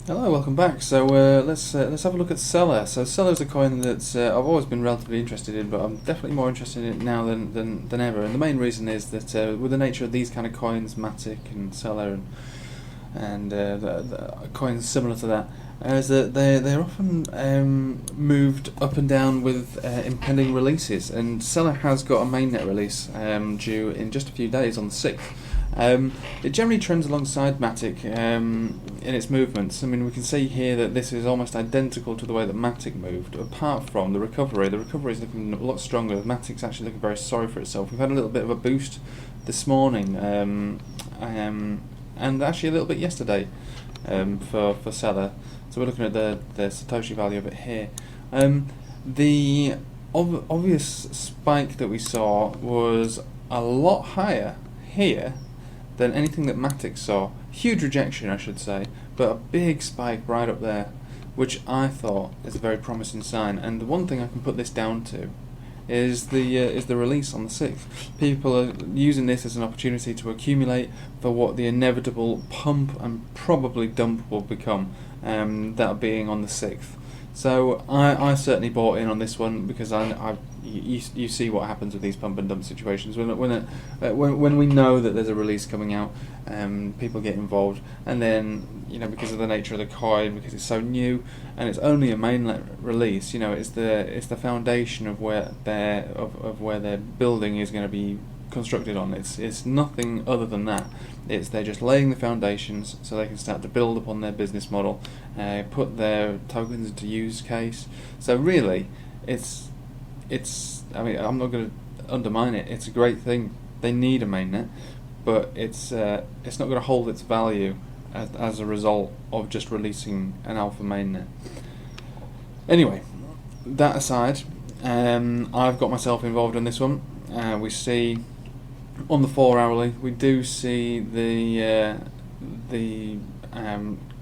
Hello, welcome back. So let's have a look at Celr. So Celr is a coin that I've always been relatively interested in, but I'm definitely more interested in it now than ever. And the main reason is that with the nature of these kind of coins, Matic and Celr and the coins similar to that, is that they're often moved up and down with impending releases. And Celr has got a mainnet release due in just a few days on the 6th. It generally trends alongside Matic in its movements. I mean, we can see here that this is almost identical to the way that Matic moved, apart from the recovery. The recovery is looking a lot stronger. Matic's actually looking very sorry for itself. We've had a little bit of a boost this morning, and actually a little bit yesterday for Celr. So we're looking at the Satoshi value of it here. The obvious spike that we saw was a lot higher here than anything that Matic saw. Huge rejection, I should say, but a big spike right up there, which I thought is a very promising sign. And the one thing I can put this down to is the release on the 6th. People are using this as an opportunity to accumulate for what the inevitable pump and probably dump will become, that being on the 6th. So I certainly bought in on this one because you see what happens with these pump and dump situations when we know that there's a release coming out. People get involved, and then because of the nature of the coin, because it's so new and it's only a mainnet release, it's the foundation of where their building is going to be constructed on. It's nothing other than that. They're just laying the foundations so they can start to build upon their business model, put their tokens into use case. So really, I mean, I'm not going to undermine it. It's a great thing. They need a mainnet, but it's not going to hold its value as a result of just releasing an alpha mainnet. Anyway, that aside, I've got myself involved in this one. We see on the 4-hourly, we do see the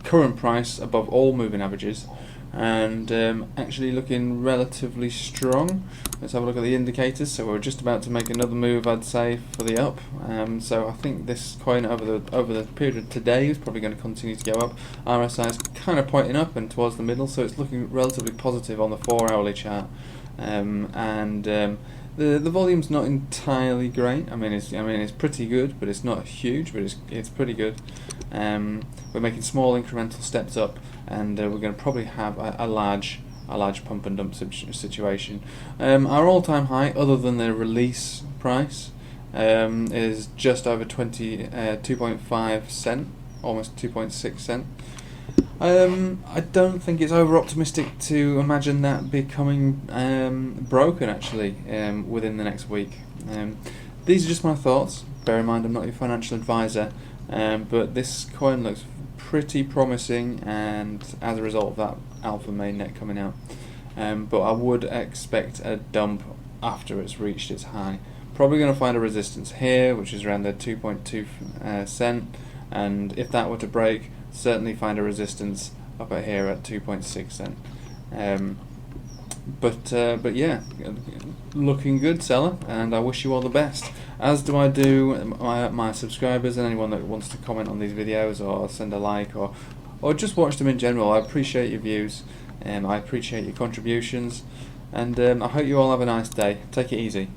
current price above all moving averages, and actually looking relatively strong. Let's have a look at the indicators. So we're just about to make another move, I'd say, for the up. So I think this coin over the period of today is probably going to continue to go up. RSI is kind of pointing up and towards the middle, so it's looking relatively positive on the 4-hourly chart. The volume's not entirely great. I mean, it's pretty good, but it's not huge, but it's pretty good. We're making small incremental steps up, and we're going to probably have a large pump and dump situation. Our all-time high, other than the release price, is just over 2.5 cent, almost 2.6 cent. I don't think it's over-optimistic to imagine that becoming broken, actually, within the next week. These are just my thoughts. Bear in mind, I'm not your financial advisor, but this coin looks pretty promising, and as a result of that alpha mainnet coming out. But I would expect a dump after it's reached its high. Probably going to find a resistance here, which is around the 2.2 cent, and if that were to break, certainly find a resistance up at here at 2.6 cent. But yeah, looking good, Celr, and I wish you all the best. As do I do my subscribers and anyone that wants to comment on these videos or send a like or just watch them in general. I appreciate your views, I appreciate your contributions, and I hope you all have a nice day. Take it easy.